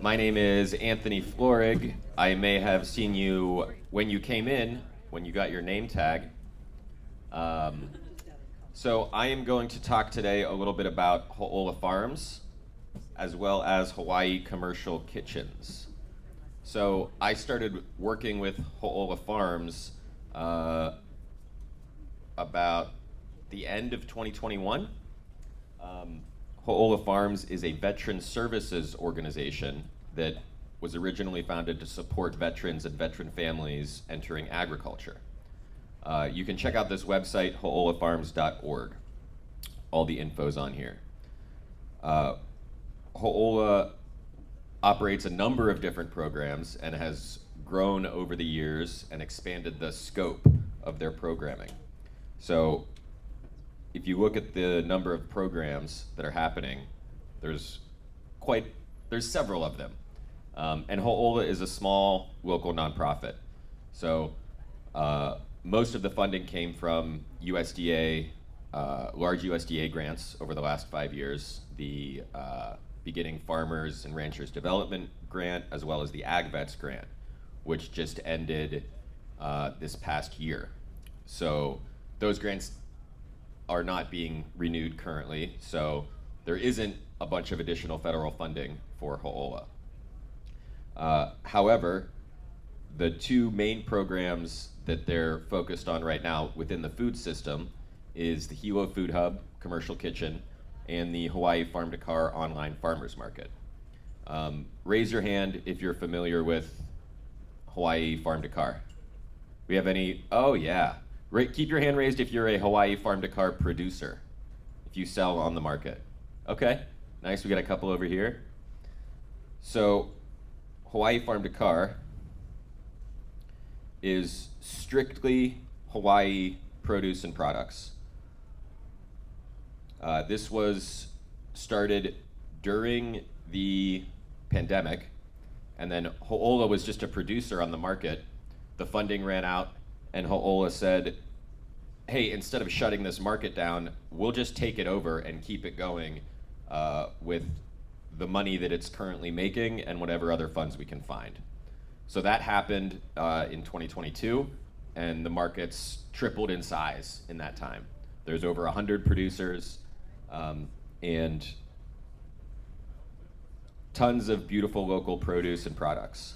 My name is Anthony Florig. I may have seen you when you came in, when you got your name tag. Um, so I am going to talk today a little bit about Ho'ola Farms, as well as Hawaii commercial kitchens. So I started working with Ho'ola Farms about the end of 2021. Ho'ola Farms is a veteran services organization that was originally founded to support veterans and veteran families entering agriculture. You can check out this website, ho'olafarms.org. All the info's on here. Ho'ola operates a number of different programs and has grown over the years and expanded the scope of their programming. So if you look at the number of programs that are happening, there's several of them. And Ho'ola is a small local nonprofit. So most of the funding came from USDA, large USDA grants over the last 5 years, the beginning Farmers and Ranchers Development Grant, as well as the Ag Vets Grant, which just ended this past year. So those grants are not being renewed currently, so there isn't a bunch of additional federal funding for Ho'ola. However, the two main programs that they're focused on right now within the food system is the Hilo Food Hub Commercial Kitchen and the Hawaii Farm to Car Online Farmers Market. Raise your hand if you're familiar with Hawaii Farm to Car. We have any? Oh yeah. Keep your hand raised if you're a Hawaii Farm to Car producer, if you sell on the market. Okay, nice, we got a couple over here. So Hawaii Farm to Car is strictly Hawaii produce and products. This was started during the pandemic, and then Ho'ola was just a producer on the market. The funding ran out, and Ho'ola said, hey, instead of shutting this market down, we'll just take it over and keep it going with the money that it's currently making and whatever other funds we can find. So that happened in 2022, and the market's tripled in size in that time. There's over 100 producers and tons of beautiful local produce and products.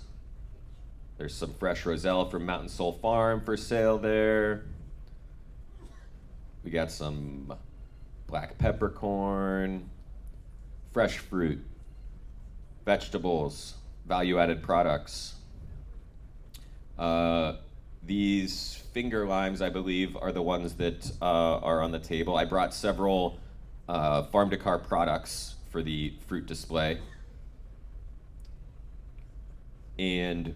There's some fresh roselle from Mountain Soul Farm for sale there. We got some black peppercorn, fresh fruit, vegetables, value-added products. These finger limes, I believe, are the ones that are on the table. I brought several Farm to Car products for the fruit display. And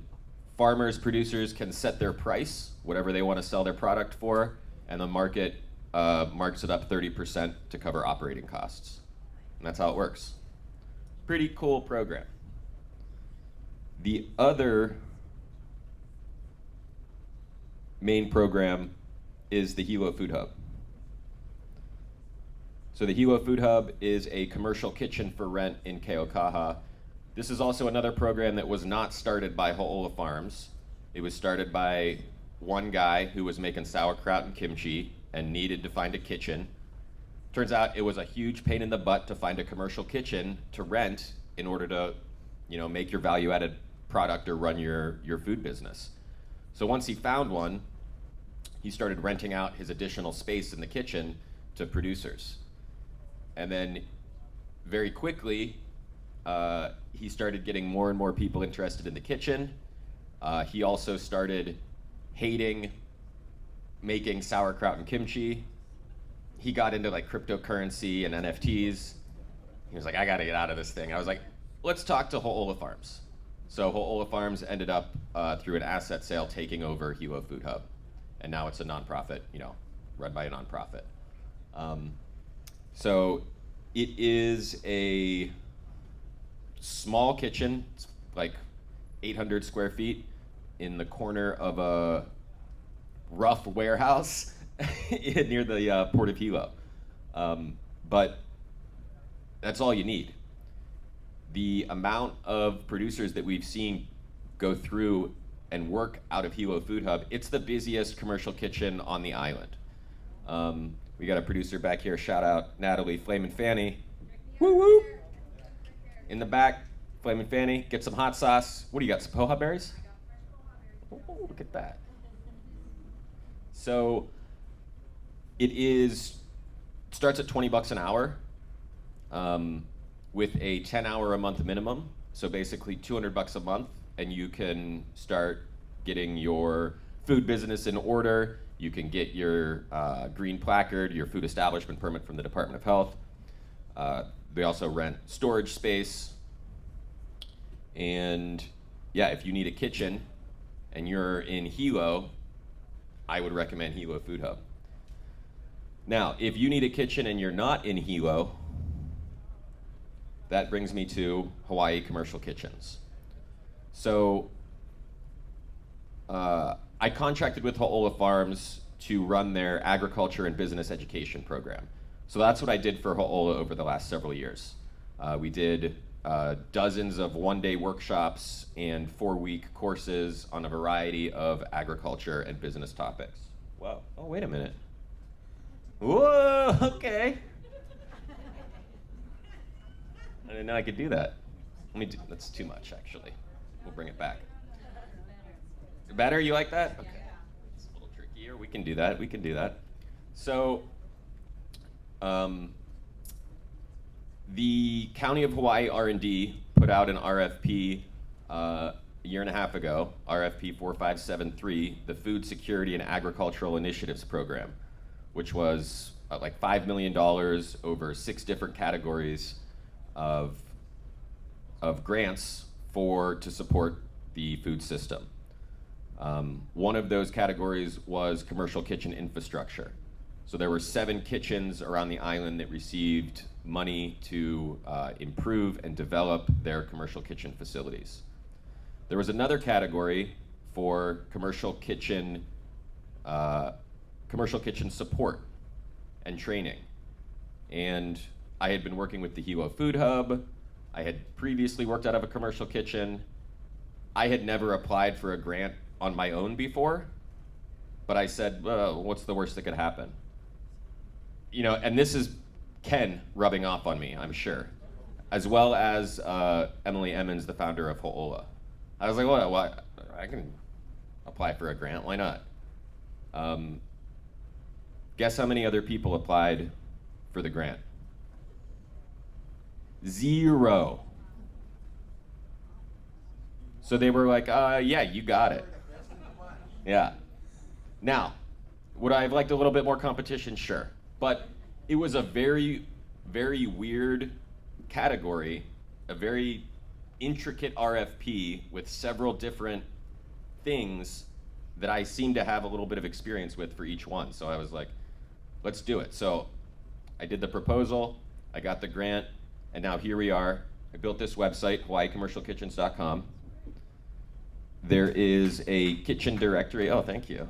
farmers, producers can set their price, whatever they want to sell their product for, and the market marks it up 30% to cover operating costs. And that's how it works. Pretty cool program. The other main program is the Hilo Food Hub. So the Hilo Food Hub is a commercial kitchen for rent in Keaukaha. This is also another program that was not started by Ho'ola Farms. It was started by one guy who was making sauerkraut and kimchi and needed to find a kitchen. Turns out it was a huge pain in the butt to find a commercial kitchen to rent in order to, make your value-added product or run your food business. So once he found one, he started renting out his additional space in the kitchen to producers. And then very quickly, he started getting more and more people interested in the kitchen. He also started hating making sauerkraut and kimchi. He got into like cryptocurrency and NFTs. He was like, I gotta get out of this thing. I was like, let's talk to Ho'ola Farms. So Ho'ola Farms ended up through an asset sale taking over Hilo Food Hub. And now it's a nonprofit, run by a nonprofit. So it is a small kitchen, it's like 800 square feet in the corner of a rough warehouse near the Port of Hilo. But that's all you need. the amount of producers that we've seen go through and work out of Hilo Food Hub, it's the busiest commercial kitchen on the island. We got a producer back here, shout out Natalie, Flamin' Fanny. Woo woo! In the back, Flamin' Fanny, get some hot sauce. What do you got, some poha berries? Oh, look at that. So starts at $20 an hour with a 10-hour a month minimum. So basically $200 a month, and you can start getting your food business in order. You can get your green placard, your food establishment permit from the Department of Health. They also rent storage space. And yeah, if you need a kitchen and you're in Hilo, I would recommend Hilo Food Hub. Now, if you need a kitchen and you're not in Hilo, that brings me to Hawaii Commercial Kitchens. So I contracted with Ho'ola Farms to run their agriculture and business education program. So that's what I did for Ho'ola over the last several years. We did dozens of one-day workshops and 4-week courses on a variety of agriculture and business topics. Whoa, oh, wait a minute. Whoa, okay. I didn't know I could do that. That's too much, actually. We'll bring it back. Better, you like that? Okay. It's a little trickier. We can do that. So, the County of Hawaii R&D put out an RFP a year and a half ago, RFP 4573, the Food Security and Agricultural Initiatives Program, which was like $5 million over 6 different categories of grants to support the food system. One of those categories was commercial kitchen infrastructure. So there were 7 kitchens around the island that received money to improve and develop their commercial kitchen facilities. There was another category for commercial kitchen support and training. And I had been working with the Hilo Food Hub. I had previously worked out of a commercial kitchen. I had never applied for a grant on my own before, but I said, what's the worst that could happen? You know, and this is Ken rubbing off on me, I'm sure, as well as Emily Emmons, the founder of Ho'ola. I was like, well, I can apply for a grant, why not? Guess how many other people applied for the grant? 0. So they were like, yeah, you got it. Yeah. Now, would I have liked a little bit more competition? Sure. But it was a very, very weird category, a very intricate RFP with several different things that I seemed to have a little bit of experience with for each one. So I was like, let's do it. So I did the proposal, I got the grant, and now here we are. I built this website, hawaiicommercialkitchens.com. There is a kitchen directory. Oh, thank you.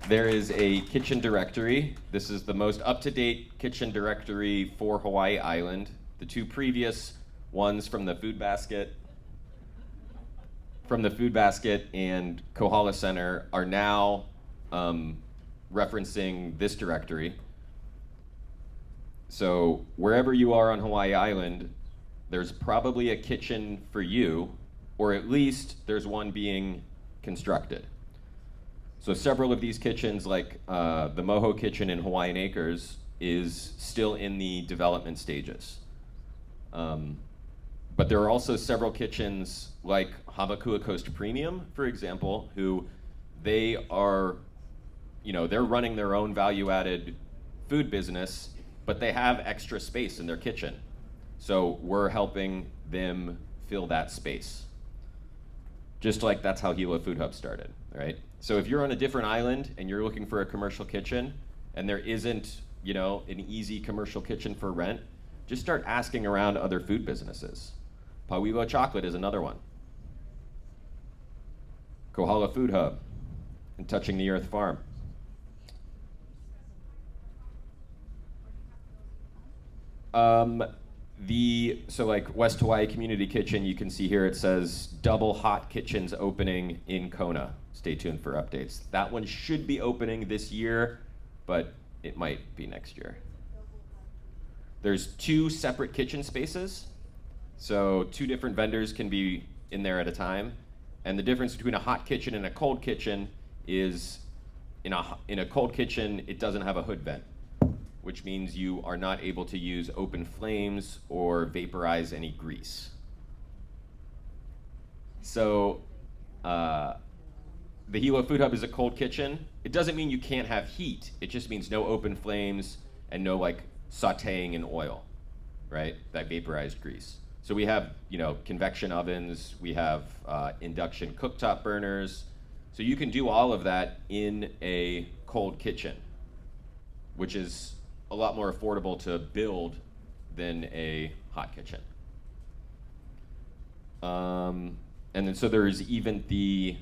There is a kitchen directory. This is the most up-to-date kitchen directory for Hawaii Island. The 2 previous ones from the Food Basket and Kohala Center are now referencing this directory. So wherever you are on Hawaii Island, there's probably a kitchen for you, or at least there's one being constructed. So several of these kitchens, like the Moho Kitchen in Hawaiian Acres, is still in the development stages. But there are also several kitchens like Hamakua Coast Premium, for example, who they are, they're running their own value-added food business, but they have extra space in their kitchen. So we're helping them fill that space. Just like that's how Hilo Food Hub started, right? So if you're on a different island and you're looking for a commercial kitchen and there isn't, an easy commercial kitchen for rent, just start asking around other food businesses. Pauilo Chocolate is another one. Kohala Food Hub and Touching the Earth Farm. So like West Hawaii Community Kitchen, you can see here it says double hot kitchens opening in Kona. Stay tuned for updates. That one should be opening this year, but it might be next year. There's 2 separate kitchen spaces, so 2 different vendors can be in there at a time. And the difference between a hot kitchen and a cold kitchen is in a cold kitchen, it doesn't have a hood vent, which means you are not able to use open flames or vaporize any grease. So the Hilo Food Hub is a cold kitchen. It doesn't mean you can't have heat. It just means no open flames and no like sauteing in oil, right? That vaporized grease. So we have, convection ovens, we have induction cooktop burners. So you can do all of that in a cold kitchen, which is a lot more affordable to build than a hot kitchen. And then so there's even the,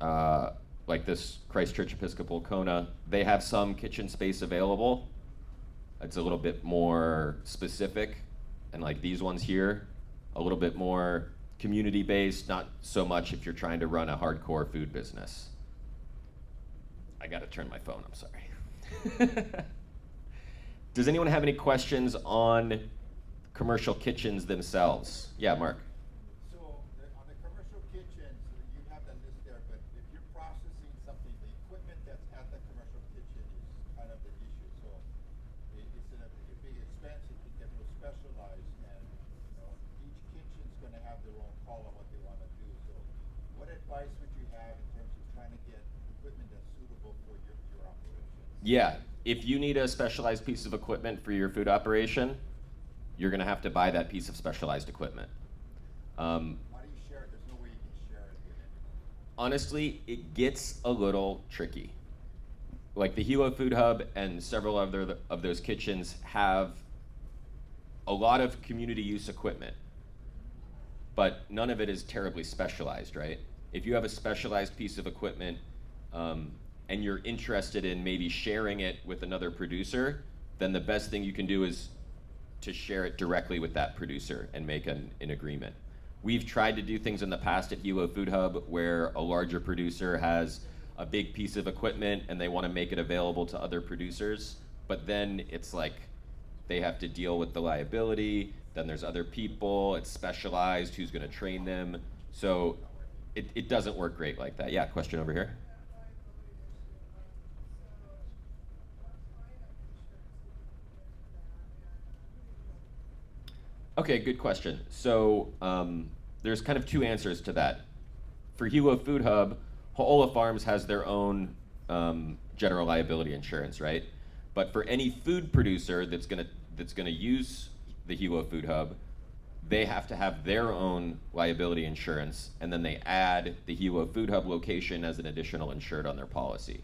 like this Christchurch Episcopal Kona, they have some kitchen space available. It's a little bit more specific, and like these ones here, a little bit more community-based, not so much if you're trying to run a hardcore food business. I gotta turn my phone, I'm sorry. Does anyone have any questions on commercial kitchens themselves? Yeah, Mark. So on the commercial kitchens, you have that list there, but if you're processing something, the equipment that's at the commercial kitchen is kind of the issue. So it's a big expense, it can get real specialized, and each kitchen's going to have their own call on what they want to do. So what advice would you have in terms of trying to get equipment that's suitable for your operation? Yeah, if you need a specialized piece of equipment for your food operation, you're going to have to buy that piece of specialized equipment. How do you share it? There's no way you can share it with anyone. Honestly, it gets a little tricky. Like the Hilo Food Hub and several other of those kitchens have a lot of community use equipment, but none of it is terribly specialized, right? If you have a specialized piece of equipment and you're interested in maybe sharing it with another producer, then the best thing you can do is to share it directly with that producer and make an agreement. We've tried to do things in the past at Hilo Food Hub where a larger producer has a big piece of equipment and they want to make it available to other producers, but then it's like they have to deal with the liability, then there's other people, it's specialized, who's going to train them. So it doesn't work great like that. Yeah, question over here. Okay, good question. So there's kind of 2 answers to that. For Hilo Food Hub, Ho'ola Farms has their own general liability insurance, right? But for any food producer that's gonna use the Hilo Food Hub, they have to have their own liability insurance, and then they add the Hilo Food Hub location as an additional insured on their policy.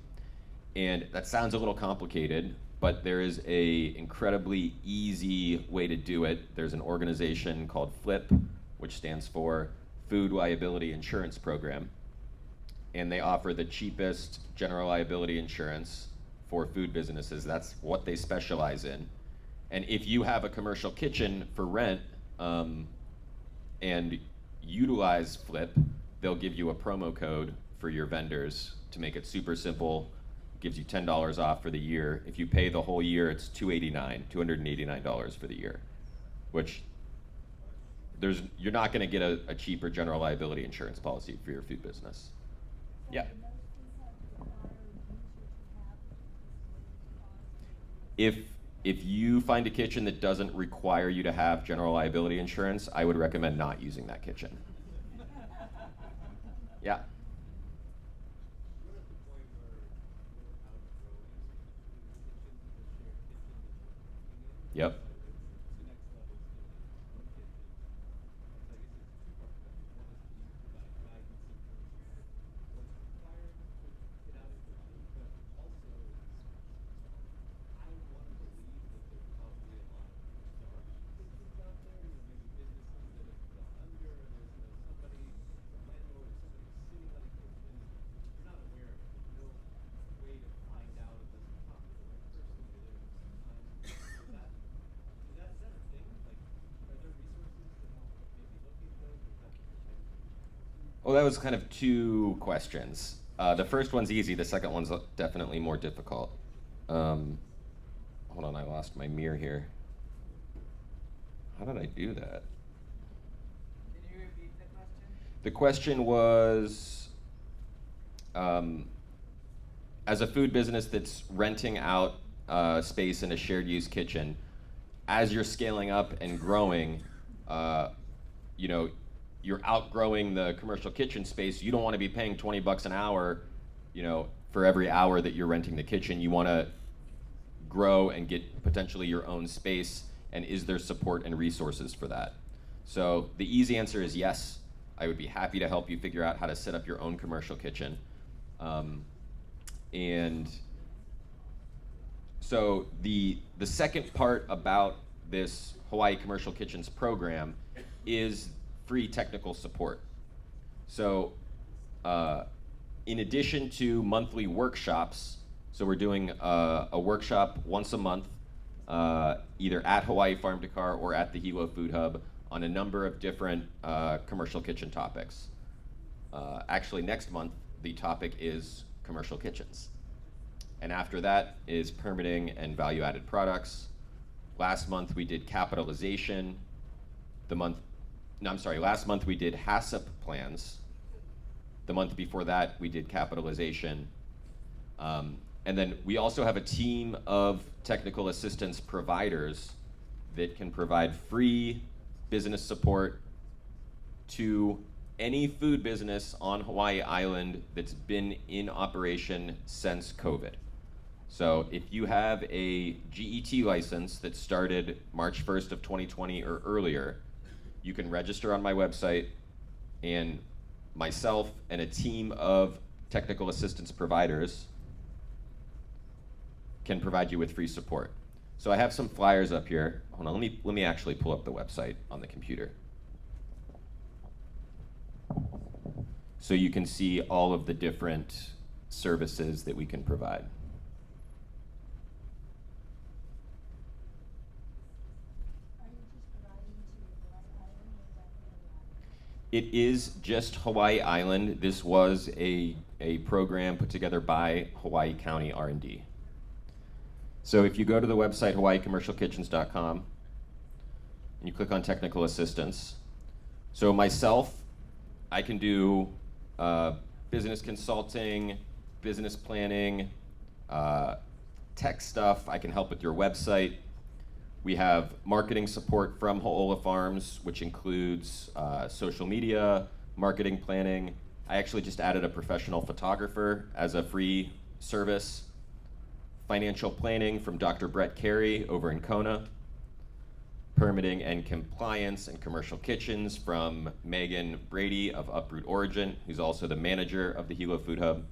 And that sounds a little complicated, but there is a incredibly easy way to do it. There's an organization called FLIP, which stands for Food Liability Insurance Program, and they offer the cheapest general liability insurance for food businesses. That's what they specialize in. And if you have a commercial kitchen for rent and utilize FLIP, they'll give you a promo code for your vendors to make it super simple. Gives you $10 off for the year. If you pay the whole year, it's $289 for the year, which you're not going to get a cheaper general liability insurance policy for your food business. Yeah. If you find a kitchen that doesn't require you to have general liability insurance, I would recommend not using that kitchen. Yeah. Yep. Well, that was kind of two questions. The first one's easy. The second one's definitely more difficult. Um, Hold on, I lost my mirror here. How did I do that? Can you repeat the question? The question was, as a food business that's renting out space in a shared use kitchen, as you're scaling up and growing, you know, you're outgrowing the commercial kitchen space. You don't want to be paying 20 bucks an hour, you know, for every hour that you're renting the kitchen. You want to grow and get potentially your own space, and is there support and resources for that? So the easy answer is yes. I would be happy to help you figure out how to set up your own commercial kitchen. And so the second part about this Hawaii Commercial Kitchens program is free technical support. So in addition to monthly workshops, so we're doing a workshop once a month, either at Hawaii Farm to Car or at the Hilo Food Hub on a number of different commercial kitchen topics. Actually, next month, the topic is commercial kitchens. And after that is permitting and value-added products. Last month, we did capitalization. Last month we did HACCP plans. The month before that, we did capitalization. And then we also have a team of technical assistance providers that can provide free business support to any food business on Hawaii Island that's been in operation since COVID. So if you have a GET license that started March 1st of 2020 or earlier, you can register on my website, and myself and a team of technical assistance providers can provide you with free support. So I have some flyers up here. Hold on, let me actually pull up the website on the computer. So you can see all of the different services that we can provide. It is just Hawaii Island. This was a program put together by Hawaii County R&D. So if you go to the website hawaiicommercialkitchens.com and you click on technical assistance, so myself, I can do business consulting, business planning, tech stuff. I can help with your website. We have marketing support from Ho'ola Farms, which includes social media, marketing planning. I actually just added a professional photographer as a free service. Financial planning from Dr. Brett Carey over in Kona. Permitting and compliance and commercial kitchens from Megan Brady of Uproot Origin, who's also the manager of the Hilo Food Hub.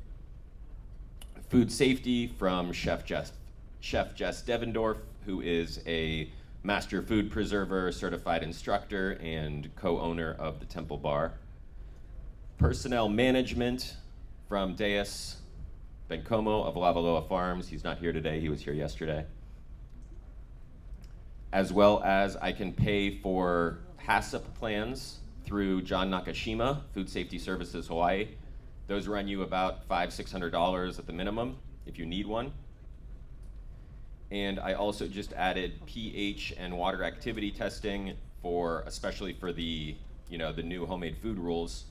Food safety from Chef Jess Devendorf, who is a master food preserver, certified instructor, and co-owner of the Temple Bar. Personnel management from Deus Bencomo of Lavaloa Farms. He's not here today, he was here yesterday. As well as I can pay for HACCP plans through John Nakashima, Food Safety Services Hawaii. Those run you about $500-600 at the minimum if you need one. And I also just added pH and water activity testing especially for the new homemade food rules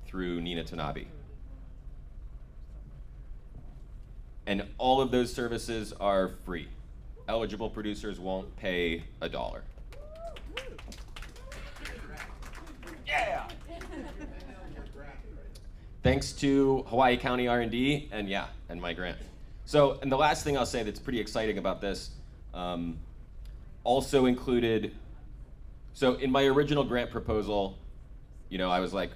through Nina Tanabe. And all of those services are free. Eligible producers won't pay $1. Yeah! Thanks to Hawaii County R&D and my grant. So, and the last thing I'll say that's pretty exciting about this, also included, so in my original grant proposal, I was like,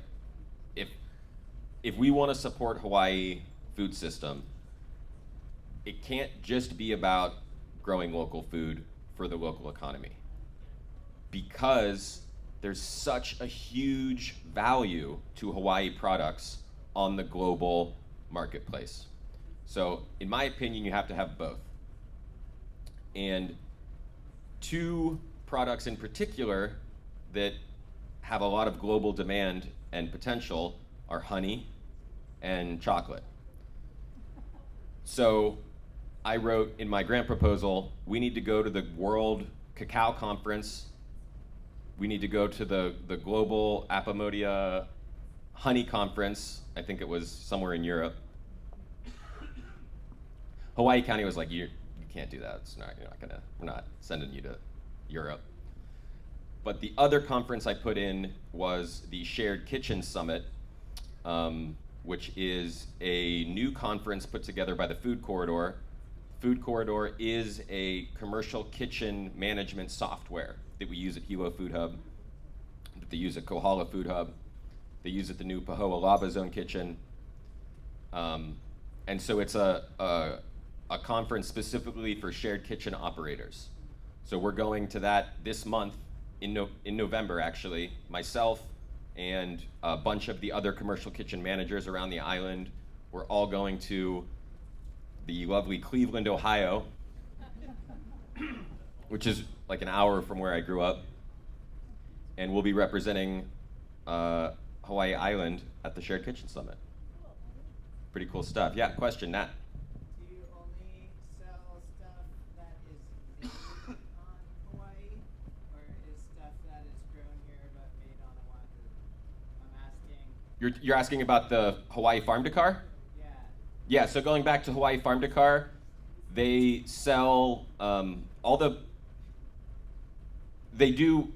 if we want to support Hawaii food system, it can't just be about growing local food for the local economy, because there's such a huge value to Hawaii products on the global marketplace. So in my opinion, you have to have both. And two products in particular that have a lot of global demand and potential are honey and chocolate. So I wrote in my grant proposal, we need to go to the World Cacao Conference. We need to go to the Global Apomodia Honey Conference. I think it was somewhere in Europe. Hawaii County was like, you can't do that. We're not sending you to Europe. But the other conference I put in was the Shared Kitchen Summit, which is a new conference put together by the Food Corridor. Food Corridor is a commercial kitchen management software that we use at Hilo Food Hub, that they use at Kohala Food Hub, they use at the new Pahoa Lava Zone Kitchen. And so it's a conference specifically for shared kitchen operators. So we're going to that this month, in November actually. Myself and a bunch of the other commercial kitchen managers around the island, we're all going to the lovely Cleveland, Ohio, which is like an hour from where I grew up. And we'll be representing Hawaii Island at the Shared Kitchen Summit. Pretty cool stuff. Yeah, question, Nat. Do you only sell stuff that is made on Hawaii, or is stuff that is grown here but made on Oahu? I'm asking. You're asking about the Hawaii Farm to Car? Yeah. Yeah, so going back to Hawaii Farm to Car, they sell they do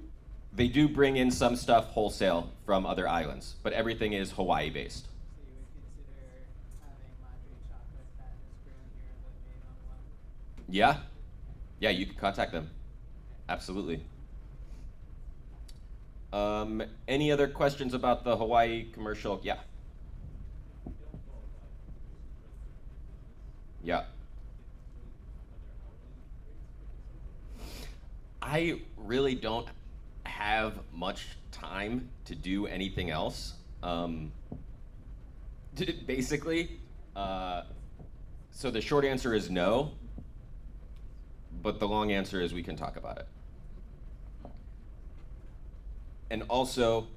bring in some stuff wholesale from other islands, but everything is Hawaii based. So you would consider having Madri chocolate that is grown here but made on Oahu? Yeah? Yeah, you can contact them. Absolutely. Any other questions about the Hawaii commercial? Yeah. Yeah. I really don't have much time to do anything else. Basically, so the short answer is no, but the long answer is we can talk about it. And also,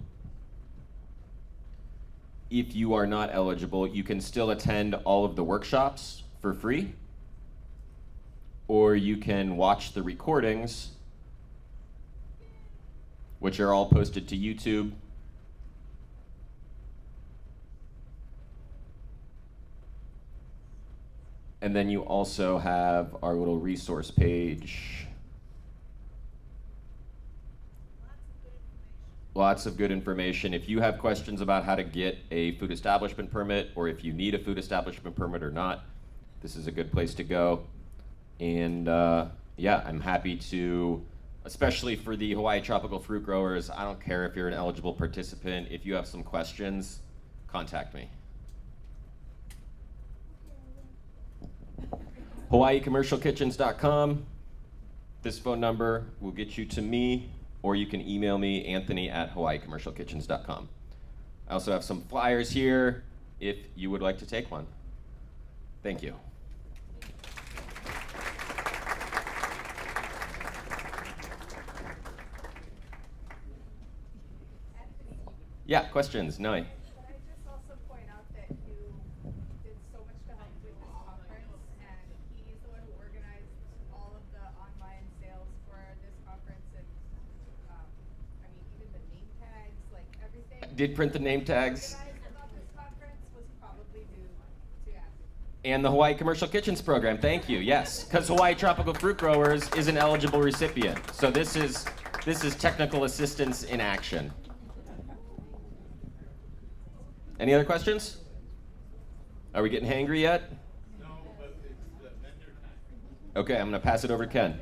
if you are not eligible, you can still attend all of the workshops for free, or you can watch the recordings, which are all posted to YouTube. And then you also have our little resource page. Lots of good information. If you have questions about how to get a food establishment permit, or if you need a food establishment permit or not, this is a good place to go. And yeah, I'm happy to, especially for the Hawaii tropical fruit growers, I don't care if you're an eligible participant. If you have some questions, contact me. HawaiiCommercialKitchens.com. This phone number will get you to me, or you can email me, Anthony@HawaiiCommercialKitchens.com. I also have some flyers here if you would like to take one. Thank you. Yeah, questions? No. Can I just also point out that you did so much to help with this conference, and he's the one who organized all of the online sales for this conference, and I mean, even the name tags, like everything. Did print the name tags. Organized about this conference was probably due to Anthony. And the Hawaii Commercial Kitchens program, thank you, yes. Because Hawaii Tropical Fruit Growers is an eligible recipient. So this is technical assistance in action. Any other questions? Are we getting hangry yet? No, but it's the vendor time. Okay, I'm gonna pass it over to Ken.